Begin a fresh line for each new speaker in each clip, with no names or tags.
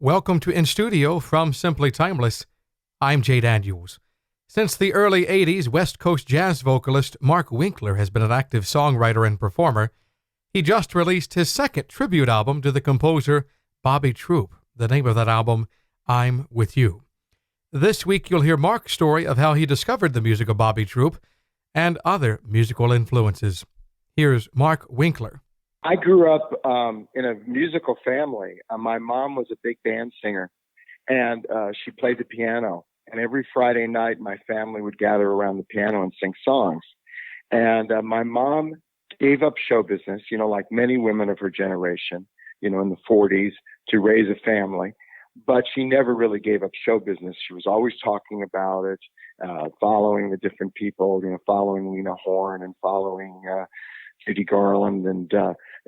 Welcome to In Studio from Simply Timeless. I'm Jay Daniels. Since the early 80s, West Coast jazz vocalist Mark Winkler has been an active songwriter and performer. He just released his second tribute album to the composer Bobby Troup. The name of that album, I'm With You. This week you'll hear Mark's story of how he discovered the music of Bobby Troup and other musical influences. Here's Mark Winkler.
I grew up in a musical family. My mom was a big band singer, and she played the piano. And every Friday night, my family would gather around the piano and sing songs. And my mom gave up show business, like many women of her generation, in the 40s to raise a family. But she never really gave up show business. She was always talking about it, following the different people, following Lena Horne and following Judy Garland and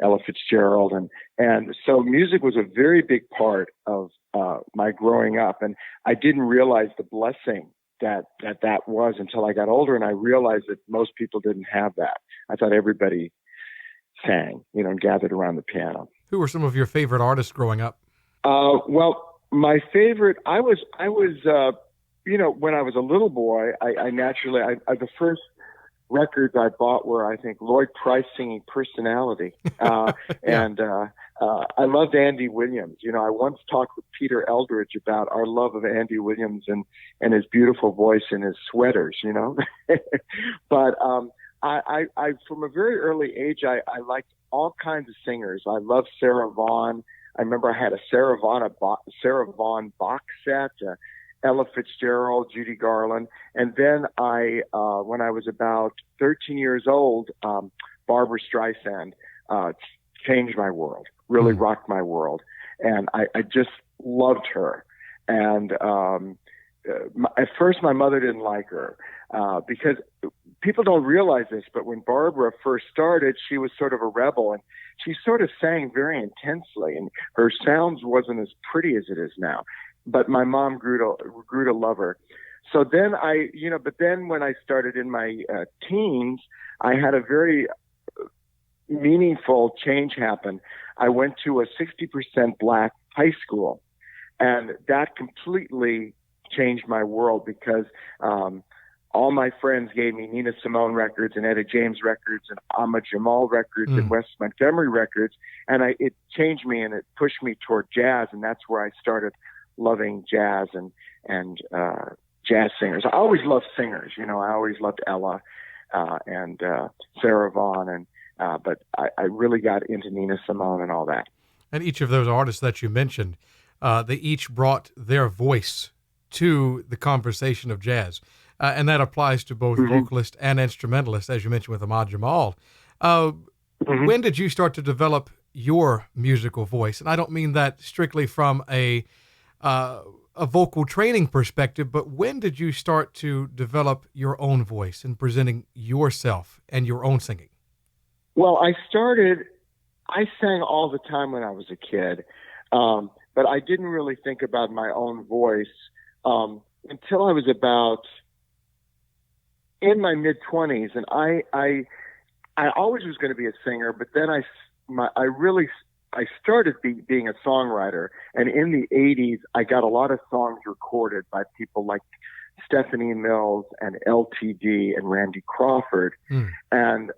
Ella Fitzgerald. And so music was a very big part of my growing up. And I didn't realize the blessing that was until I got older. And I realized that most people didn't have that. I thought everybody sang, and gathered around the piano.
Who were some of your favorite artists growing up?
Well, my favorite, I was when I was a little boy, I naturally, the first records I bought were, I think, Lloyd Price singing Personality. And I loved Andy Williams. I once talked with Peter Eldridge about our love of Andy Williams and his beautiful voice and his sweaters, But I from a very early age, I liked all kinds of singers. I loved Sarah Vaughan. I remember I had a Sarah Vaughan box set, Ella Fitzgerald, Judy Garland. And then when I was about 13 years old, Barbara Streisand changed my world, really rocked my world. And I just loved her. And at first, my mother didn't like her because people don't realize this, but when Barbara first started, she was sort of a rebel, and she sort of sang very intensely, and her sounds wasn't as pretty as it is now. But my mom grew to love her. So then but then when I started in my teens, I had a very meaningful change happen. I went to a 60% black high school, and that completely changed my world because all my friends gave me Nina Simone records and Etta James records and Ahmad Jamal records and Wes Montgomery records, and it changed me and it pushed me toward jazz, and that's where I started loving jazz and jazz singers. I always loved singers, I always loved Ella and Sarah Vaughan, but I really got into Nina Simone and all that.
And each of those artists that you mentioned, they each brought their voice to the conversation of jazz. And that applies to both vocalist and instrumentalist, as you mentioned with Ahmad Jamal. When did you start to develop your musical voice? And I don't mean that strictly from a vocal training perspective, but when did you start to develop your own voice and presenting yourself and your own singing?
Well, I sang all the time when I was a kid, but I didn't really think about my own voice until I was about in my mid-20s, and I always was going to be a singer, but then I started being a songwriter, and in the 80s, I got a lot of songs recorded by people like Stephanie Mills and LTD and Randy Crawford. And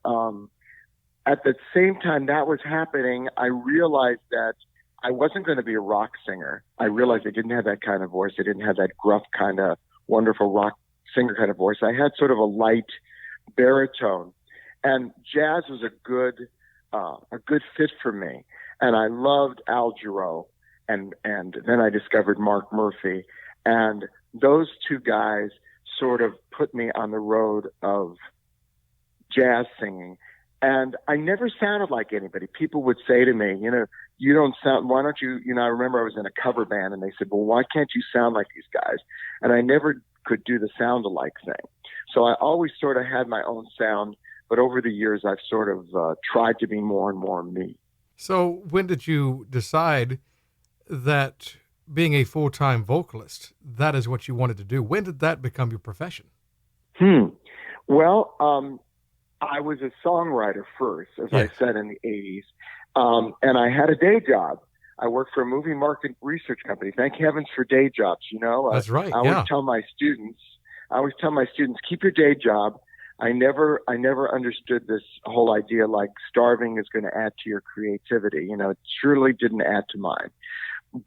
at the same time that was happening, I realized that I wasn't going to be a rock singer. I realized I didn't have that kind of voice. I didn't have that gruff kind of wonderful rock singer kind of voice. I had sort of a light baritone, and jazz was a good fit for me. And I loved Al Jarreau, and then I discovered Mark Murphy, and those two guys sort of put me on the road of jazz singing. And I never sounded like anybody. People would say to me, you don't sound, why don't you, I remember I was in a cover band, and they said, well, why can't you sound like these guys? And I never could do the sound-alike thing. So I always sort of had my own sound, but over the years I've sort of tried to be more and more me.
So when did you decide that being a full-time vocalist, that is what you wanted to do? When did that become your profession?
Well, I was a songwriter first, as I said, in the 80s. And I had a day job. I work for a movie market research company. Thank heavens for day jobs.
That's right.
I always tell my students, keep your day job. I never understood this whole idea like starving is going to add to your creativity. It surely didn't add to mine.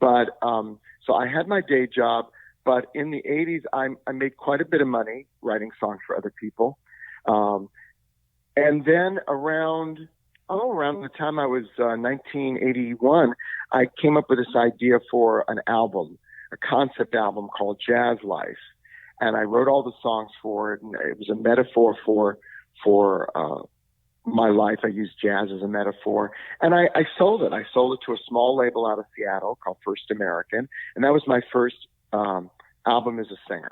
But so I had my day job. But in the 80s, I made quite a bit of money writing songs for other people. And then around the time I was 1981, I came up with this idea for an album, a concept album called Jazz Life. And I wrote all the songs for it, and it was a metaphor for my life. I used jazz as a metaphor, and I sold it. I sold it to a small label out of Seattle called First American, and that was my first album as a singer.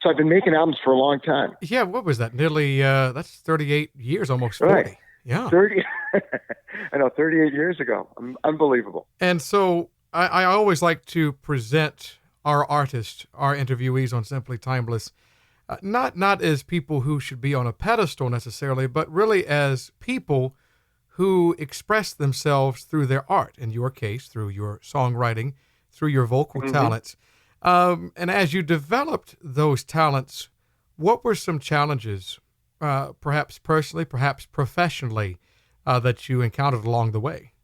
So I've been making albums for a long time.
Yeah, what was that? Nearly, that's 38 years, almost 40.
Right.
Yeah.
30, I know, 38 years ago. Unbelievable.
And so I always like to present our artists, our interviewees on Simply Timeless, not as people who should be on a pedestal necessarily, but really as people who express themselves through their art, in your case, through your songwriting, through your vocal talents. And as you developed those talents, what were some challenges, perhaps personally, perhaps professionally, that you encountered along the way?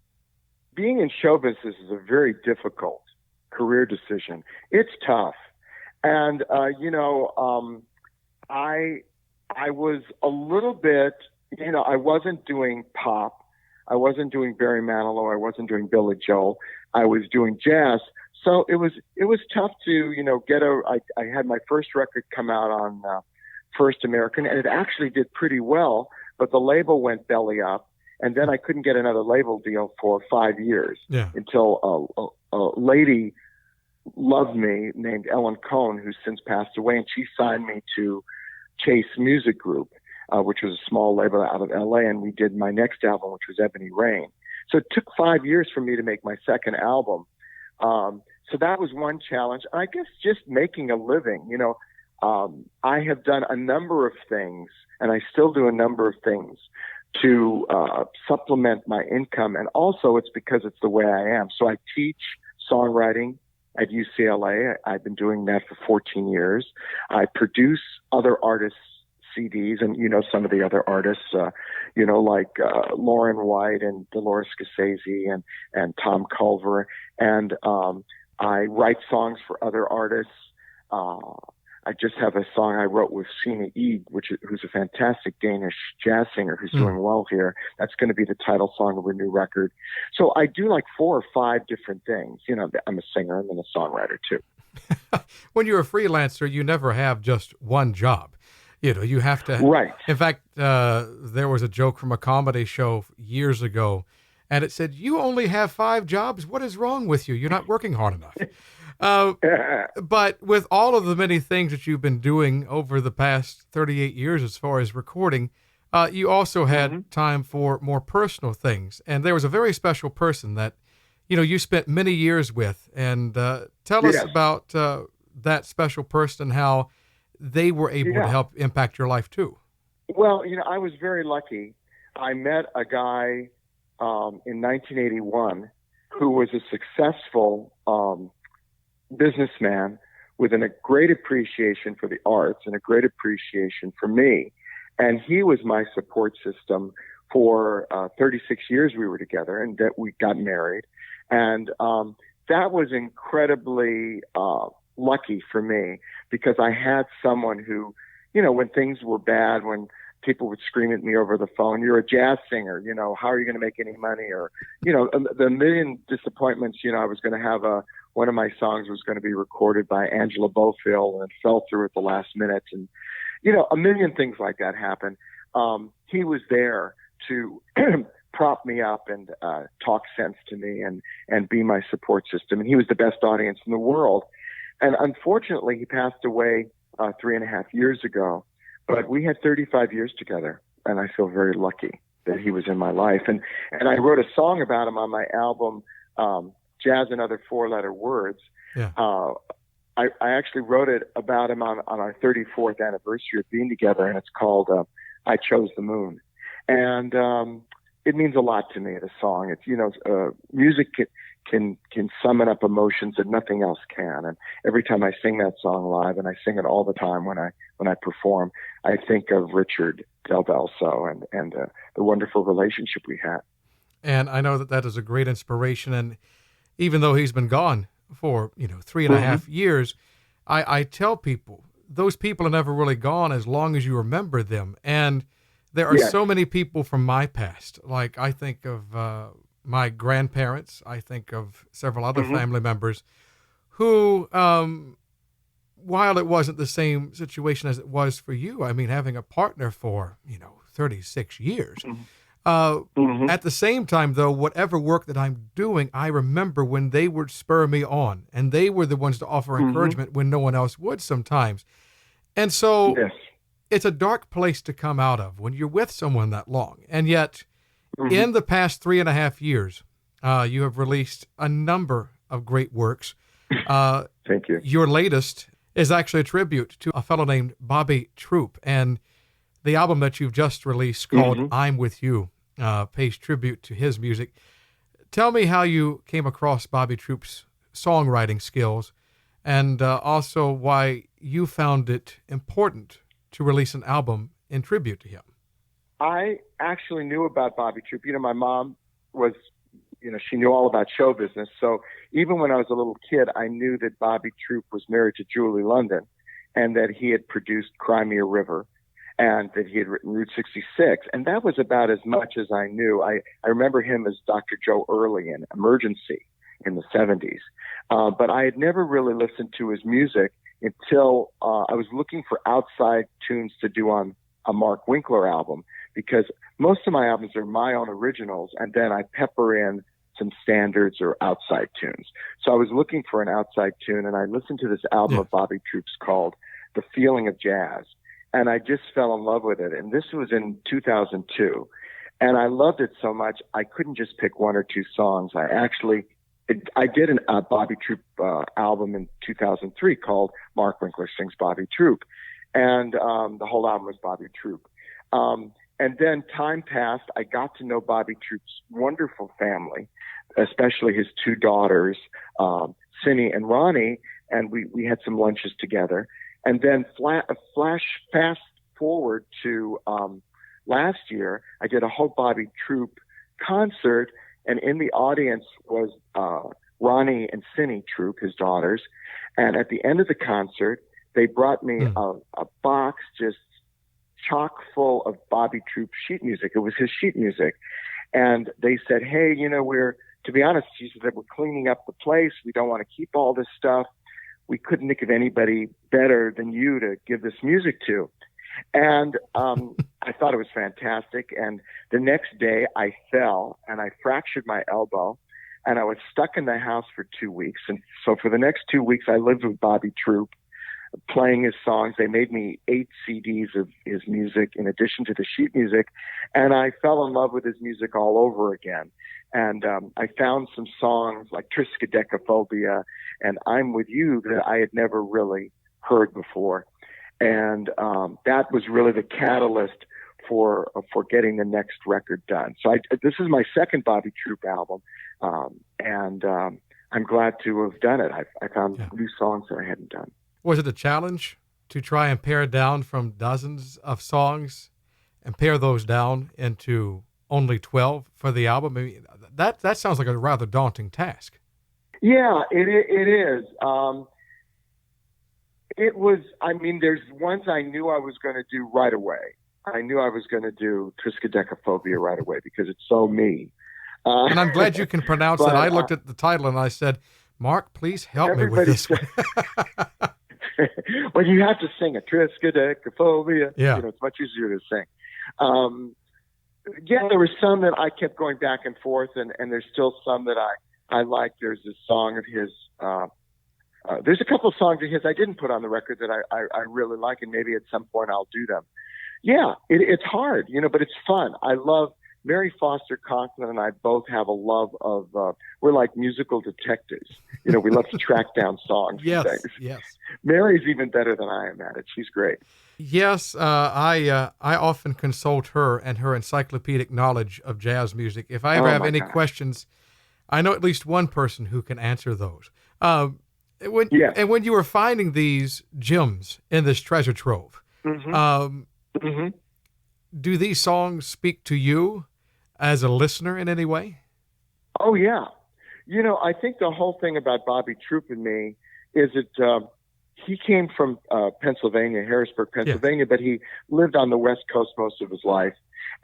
Being in show business is a very difficult career decision. It's tough. And, I was a little bit, I wasn't doing pop. I wasn't doing Barry Manilow. I wasn't doing Billy Joel. I was doing jazz. So it was tough to, I had my first record come out on First American, and it actually did pretty well, but the label went belly up, and then I couldn't get another label deal for 5 years until a lady loved me named Ellen Cohn, who's since passed away, and she signed me to Chase Music Group, which was a small label out of LA, and we did my next album, which was Ebony Rain. So it took 5 years for me to make my second album. So that was one challenge. I guess just making a living, I have done a number of things, and I still do a number of things to supplement my income. And also it's because it's the way I am. So I teach songwriting at UCLA. I've been doing that for 14 years. I produce other artists' CDs, and some of the other artists, like Lauren White and Dolores Scorsese and Tom Culver, and I write songs for other artists. I just have a song I wrote with Signe Eid, who's a fantastic Danish jazz singer who's doing well here. That's going to be the title song of a new record. So I do like 4 or 5 different things. I'm a singer and then a songwriter too.
When you're a freelancer, you never have just one job. You have to.
Right.
In fact, there was a joke from a comedy show years ago, and it said, "You only have 5 jobs. What is wrong with you? You're not working hard enough." But with all of the many things that you've been doing over the past 38 years as far as recording, you also had time for more personal things. And there was a very special person that, you spent many years with. And tell us about that special person and how they were able to help impact your life too.
Well, I was very lucky. I met a guy in 1981 who was a successful businessman with a great appreciation for the arts and a great appreciation for me. And he was my support system for 36 years we were together, and that we got married. And that was incredibly lucky for me, because I had someone who, when things were bad, when people would scream at me over the phone, "You're a jazz singer, how are you going to make any money?" Or, the million disappointments, I was going to have one of my songs was going to be recorded by Angela Bofill and it fell through at the last minute. And, a million things like that happen. He was there to prop me up and talk sense to me and be my support system. And he was the best audience in the world. And unfortunately, he passed away 3.5 years ago. But we had 35 years together, and I feel very lucky that he was in my life. And I wrote a song about him on my album, Jazz and Other 4-Letter Words. Yeah. I actually wrote it about him on our 34th anniversary of being together, and it's called I Chose the Moon. And it means a lot to me, the song. It's, music can summon up emotions that nothing else can. And every time I sing that song live, and I sing it all the time when I perform, I think of Richard Del Belso and the wonderful relationship we had.
And I know that is a great inspiration. And even though he's been gone for 3.5 years, I tell people those people are never really gone as long as you remember them. And there are so many people from my past. Like I think of my grandparents. I think of several other family members who, while it wasn't the same situation as it was for you, I mean, having a partner for, 36 years. At the same time, though, whatever work that I'm doing, I remember when they would spur me on, and they were the ones to offer encouragement when no one else would sometimes. And so it's a dark place to come out of when you're with someone that long. And yet, in the past 3.5 years, you have released a number of great works.
Thank you.
Your latest is actually a tribute to a fellow named Bobby Troup. And the album that you've just released called I'm With You pays tribute to his music. Tell me how you came across Bobby Troup's songwriting skills, and also why you found it important to release an album in tribute to him.
I actually knew about Bobby Troup. My mom was, she knew all about show business. So even when I was a little kid, I knew that Bobby Troup was married to Julie London and that he had produced Cry Me a River and that he had written Route 66. And that was about as much as I knew. I remember him as Dr. Joe Early in Emergency in the 70s. But I had never really listened to his music until I was looking for outside tunes to do on a Mark Winkler album, because most of my albums are my own originals, and then I pepper in some standards or outside tunes. So I was looking for an outside tune, and I listened to this album of Bobby Troup's called The Feeling of Jazz, and I just fell in love with it. And this was in 2002, and I loved it so much I couldn't just pick one or two songs. I did a Bobby Troup album in 2003 called Mark Winkler Sings Bobby Troup, and the whole album was Bobby Troup. And then time passed. I got to know Bobby Troup's wonderful family, especially his two daughters, Cindy and Ronnie, and we had some lunches together. And then fast forward to last year, I did a whole Bobby Troup concert, and in the audience was Ronnie and Cindy Troup, his daughters. And at the end of the concert, they brought me a box just chock full of Bobby Troup sheet music. It was his sheet music. And they said, hey, to be honest, she said, we're cleaning up the place. We don't want to keep all this stuff. We couldn't think of anybody better than you to give this music to. And I thought it was fantastic. And the next day I fell and I fractured my elbow, and I was stuck in the house for 2 weeks. And so for the next 2 weeks, I lived with Bobby Troup, playing his songs. They made me 8 CDs of his music in addition to the sheet music. And I fell in love with his music all over again. And I found some songs like Triskaidekaphobia and I'm With You that I had never really heard before. And that was really the catalyst for getting the next record done. So this is my second Bobby Troup album. And I'm glad to have done it. I found new songs that I hadn't done.
Was it a challenge to try and pare down from dozens of songs and pare those down into only 12 for the album? I mean, that sounds like a rather daunting task.
Yeah, it is. It was, there's ones I knew I was going to do right away. I knew I was going to do Triskaidekaphobia right away because it's so me.
And I'm glad you can pronounce it. I looked at the title and I said, Mark, please help me with this one.
Well, you have to sing it. Triskaidekaphobia.
Yeah.
It's much easier to sing. There were some that I kept going back and forth, and there's still some that I like. There's a song of his. There's a couple of songs of his I didn't put on the record that I really like, and maybe at some point I'll do them. Yeah, it's hard, but it's fun. I love Mary Foster Conklin and I both have a love of, we're like musical detectives. We love to track down songs.
Yes,
and things.
yes.
Mary's even better than I am at it. She's great.
Yes, I often consult her and her encyclopedic knowledge of jazz music. If I ever have any questions, I know at least one person who can answer those.
Yes.
And when you were finding these gems in this treasure trove,
Mm-hmm.
um,
Mm-hmm.
do these songs speak to you as a listener in any way?
Oh, yeah. I think the whole thing about Bobby Troup and me is that he came from Pennsylvania, Harrisburg, Pennsylvania, but he lived on the West Coast most of his life.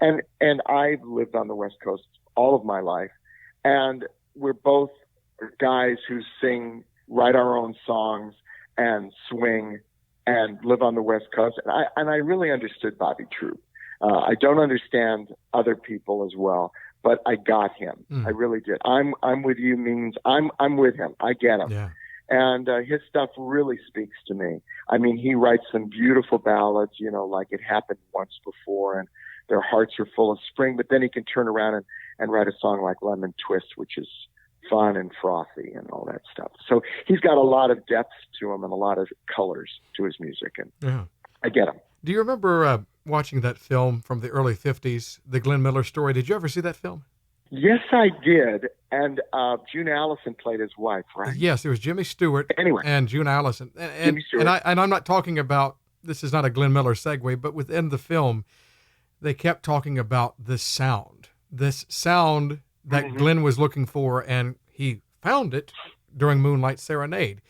And I've lived on the West Coast all of my life. And we're both guys who write our own songs and swing and live on the West Coast. And I really understood Bobby Troup. I don't understand other people as well, but I got him. I really did. I'm with you means I'm with him. I get him.
Yeah.
And his stuff really speaks to me. I mean, he writes some beautiful ballads, like It Happened Once Before and Their Hearts Are Full of Spring, but then he can turn around and write a song like Lemon Twist, which is fun and frothy and all that stuff. So he's got a lot of depth to him and a lot of colors to his music, and I get him.
Do you remember watching that film from the early 50s, The Glenn Miller Story? Did you ever see that film?
Yes, I did. And June Allison played his wife, right?
Yes, it was Jimmy Stewart and June Allison.
Jimmy Stewart.
And I'm not talking about, this is not a Glenn Miller segue, but within the film, they kept talking about this sound that Glenn was looking for, and he found it during Moonlight Serenade.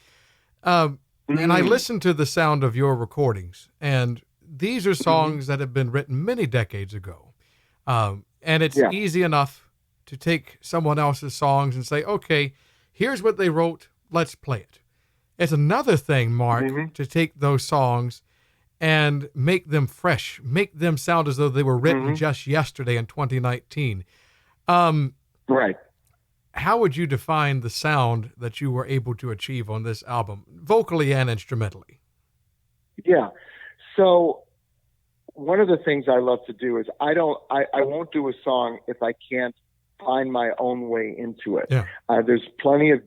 And I listened to the sound of your recordings, and these are songs that have been written many decades ago. And it's easy enough to take someone else's songs and say, okay, here's what they wrote, let's play it. It's another thing, Mark, to take those songs and make them fresh, make them sound as though they were written just yesterday in 2019.
Right.
How would you define the sound that you were able to achieve on this album, vocally and instrumentally?
Yeah. So one of the things I love to do is I won't do a song if I can't find my own way into it.
Yeah.
There's plenty of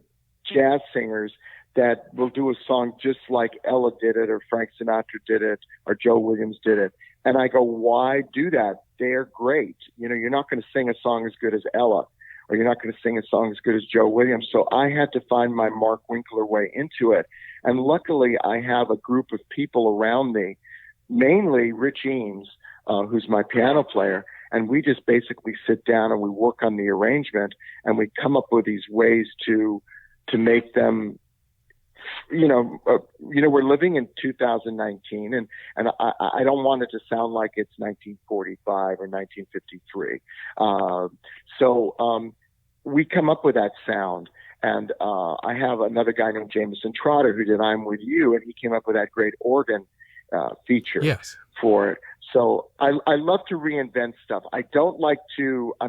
jazz singers that will do a song just like Ella did it, or Frank Sinatra did it, or Joe Williams did it. And I go, why do that? They're great. You're not going to sing a song as good as Ella, or you're not going to sing a song as good as Joe Williams. So I had to find my Mark Winkler way into it. And luckily I have a group of people around me, mainly Rich Eames, who's my piano player. And we just basically sit down and we work on the arrangement, and we come up with these ways to make them, we're living in 2019, and I don't want it to sound like it's 1945 or 1953. So we come up with that sound. And I have another guy named Jameson Trotter who did I'm With You, and he came up with that great organ feature for it. So I love to reinvent stuff. I'm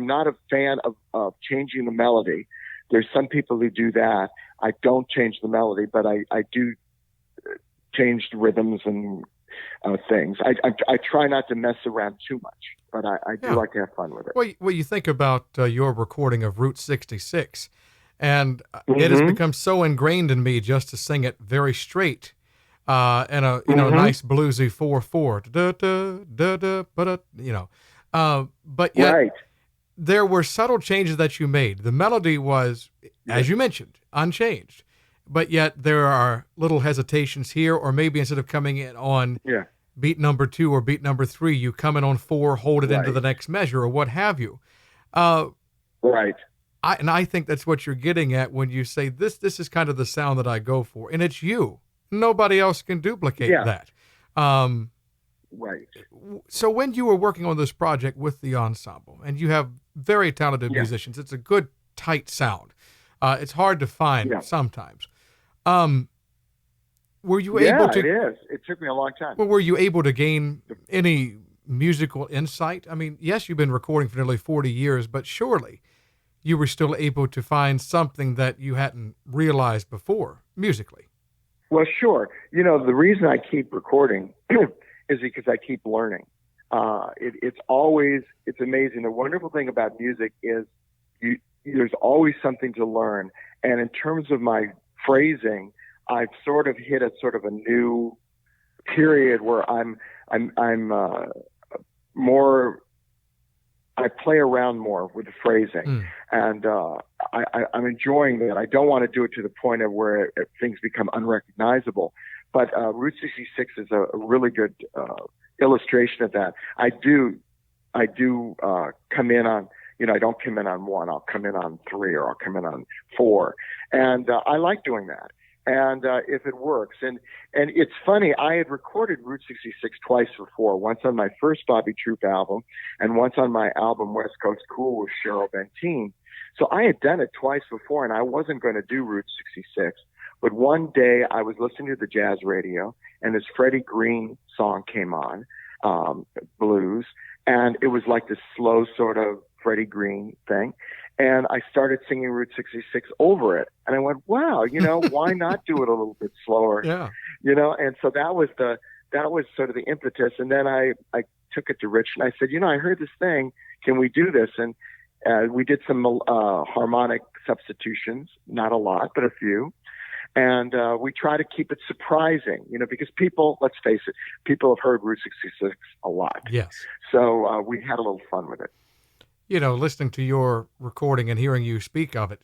not a fan of changing the melody. There's some people who do that. I don't change the melody, but I do change the rhythms and things. I try not to mess around too much, but I do like to have fun with it.
Well, you think about your recording of Route 66, and it has become so ingrained in me just to sing it very straight. And a nice bluesy 4/4, but yet there were subtle changes that you made. The melody was, as you mentioned, unchanged, but yet there are little hesitations here, or maybe instead of coming in on beat number 2 or beat number 3, you come in on 4, hold it into the next measure, or what have you. I think that's what you're getting at when you say this is kind of the sound that I go for, and it's you. Nobody else can duplicate that. So when you were working on this project with the ensemble, and you have very talented musicians, it's a good, tight sound. It's hard to find sometimes. Were you able to?
Yeah, it is. It took me a long time.
Well, were you able to gain any musical insight? I mean, yes, you've been recording for nearly 40 years, but surely you were still able to find something that you hadn't realized before musically.
Well, sure. The reason I keep recording is because I keep learning. It's amazing. The wonderful thing about music is there's always something to learn. And in terms of my phrasing, I've sort of hit a new period where I'm more, I play around more with the phrasing. And I'm enjoying that. I don't want to do it to the point of where things become unrecognizable. But Route 66 is a really good illustration of that. I do come in on, I don't come in on 1. I'll come in on 3, or I'll come in on 4, and I like doing that. And if it works, and it's funny, I had recorded Route 66 twice before. Once on my first Bobby Troup album, and once on my album West Coast Cool with Cheryl Benteen. So I had done it twice before, and I wasn't going to do Route 66. But one day I was listening to the jazz radio, and this Freddie Green song came on, blues, and it was like this slow sort of Freddie Green thing. And I started singing Route 66 over it. And I went, wow, why not do it a little bit slower?
Yeah.
And so that was sort of the impetus. And then I took it to Rich and I said, I heard this thing. Can we do this? And we did some harmonic substitutions, not a lot, but a few. And we try to keep it surprising, because people, let's face it, people have heard Route 66 a lot.
Yes. So
we had a little fun with it.
Listening to your recording and hearing you speak of it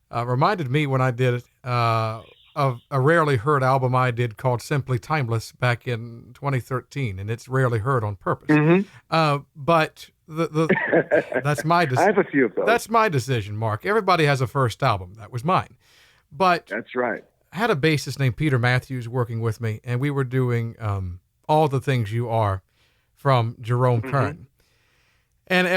reminded me when I did it of a rarely heard album I did called Simply Timeless back in 2013, and it's rarely heard on purpose.
Mm-hmm.
But that's my decision.
I have a few of those.
That's my decision, Mark. Everybody has a first album. That was mine. But
that's right.
I had a bassist named Peter Matthews working with me, and we were doing All the Things You Are from Jerome Kern. And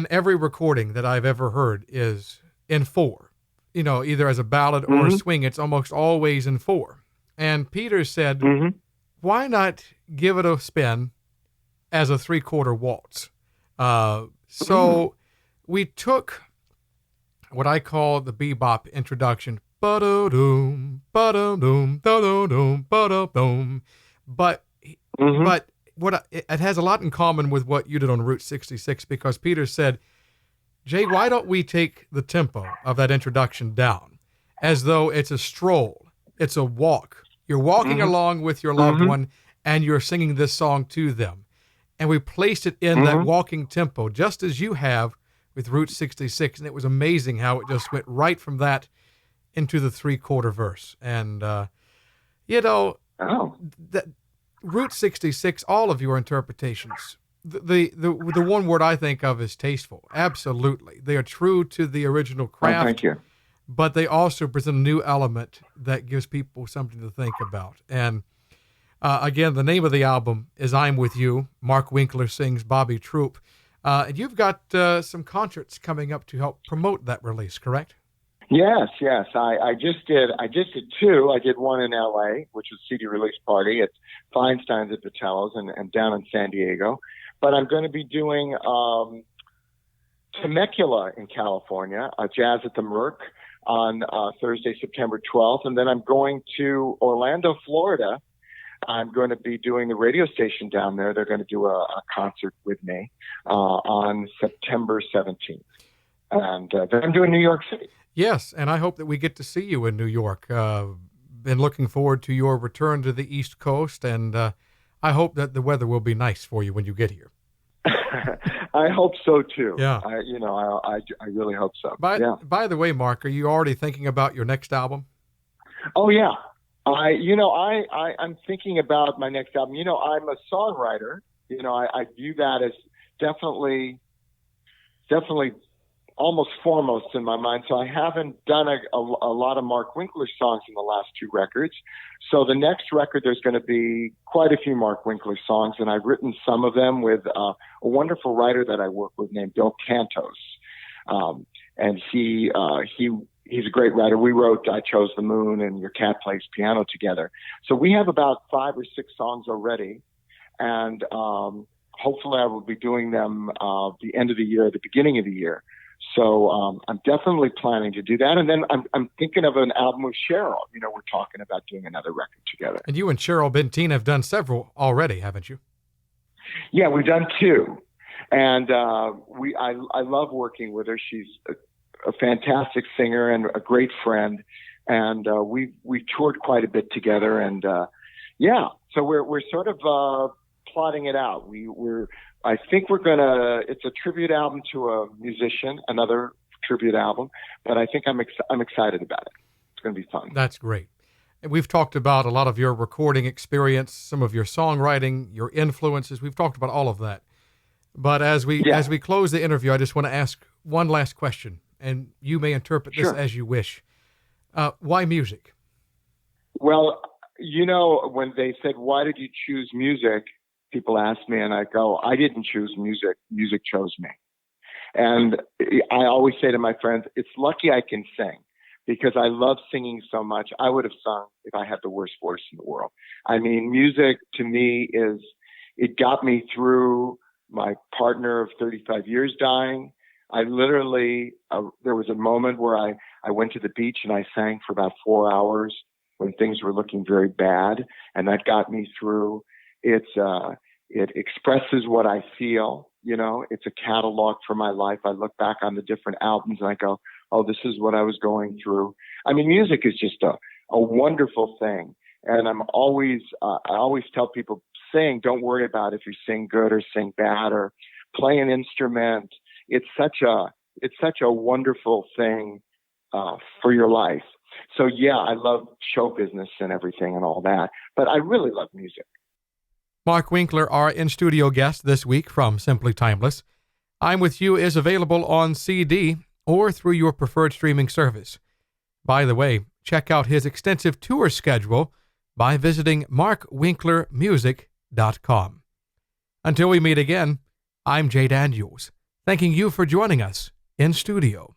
every recording that I've ever heard is in 4, either as a ballad or a swing. It's almost always in 4. And Peter said, why not give it a spin as a 3/4 waltz? So we took what I call the bebop introduction, ba-da-doom, ba-da-doom, da-da-doom, ba-da-doom. But it has a lot in common with what you did on Route 66, because Peter said, Jay, why don't we take the tempo of that introduction down as though it's a stroll, it's a walk. You're walking along with your loved one and you're singing this song to them. And we placed it in that walking tempo, just as you have with Route 66. And it was amazing how it just went right from that into the 3/4 verse. And, that Route 66, all of your interpretations, the one word I think of is tasteful. Absolutely. They are true to the original craft.
Oh, thank you.
But they also present a new element that gives people something to think about. And again, the name of the album is I'm With You. Mark Winkler sings Bobby Troup. And you've got some concerts coming up to help promote that release, correct?
Yes. I just did 2. I did one in LA, which was CD release party at Feinstein's at Vitello's and down in San Diego. But I'm going to be doing Temecula in California, Jazz at the Merc on Thursday, September 12th. And then I'm going to Orlando, Florida. I'm going to be doing the radio station down there. They're going to do a concert with me on September 17th. And then I'm doing New York City.
Yes, and I hope that we get to see you in New York. Been looking forward to your return to the East Coast, and I hope that the weather will be nice for you when you get here.
I hope so too.
Yeah,
I really hope so.
By the way, Mark, are you already thinking about your next album?
Oh yeah, I'm thinking about my next album. I'm a songwriter. I view that as definitely almost foremost in my mind. So I haven't done a lot of Mark Winkler songs in the last 2 records. So the next record, there's going to be quite a few Mark Winkler songs, and I've written some of them with a wonderful writer that I work with named Bill Cantos. And he's a great writer. We wrote I Chose the Moon and Your Cat Plays Piano together. So we have about 5 or 6 songs already. And hopefully I will be doing them the end of the year, the beginning of the year. So I'm definitely planning to do that. And then I'm thinking of an album with Cheryl. We're talking about doing another record together.
And you and Cheryl Benteen have done several already, haven't you?
Yeah, we've done 2. And I love working with her. She's a fantastic singer and a great friend. And we toured quite a bit together. And so we're sort of plotting it out. I think it's a tribute album to a musician, another tribute album. But I think I'm excited about it. It's going to be fun.
That's great. And we've talked about a lot of your recording experience, some of your songwriting, your influences. We've talked about all of that. But as we close the interview, I just want to ask one last question, and you may interpret this as you wish. Why music?
Well, you know, when they said, why did you choose music? People ask me, and I go, I didn't choose music. Music chose me. And I always say to my friends, it's lucky I can sing, because I love singing so much. I would have sung if I had the worst voice in the world. I mean, music to me it got me through my partner of 35 years dying. I literally, there was a moment where I went to the beach and I sang for about 4 hours when things were looking very bad. And that got me through. It expresses what I feel, you know, it's a catalog for my life. I look back on the different albums and I go, oh, this is what I was going through. I mean, music is just a wonderful thing. And I always tell people, sing, don't worry about if you sing good or sing bad or play an instrument. It's such a wonderful thing for your life. So yeah, I love show business and everything and all that, but I really love music.
Mark Winkler, our in-studio guest this week from Simply Timeless. I'm With You is available on CD or through your preferred streaming service. By the way, check out his extensive tour schedule by visiting markwinklermusic.com. Until we meet again, I'm Jay Daniels, thanking you for joining us in studio.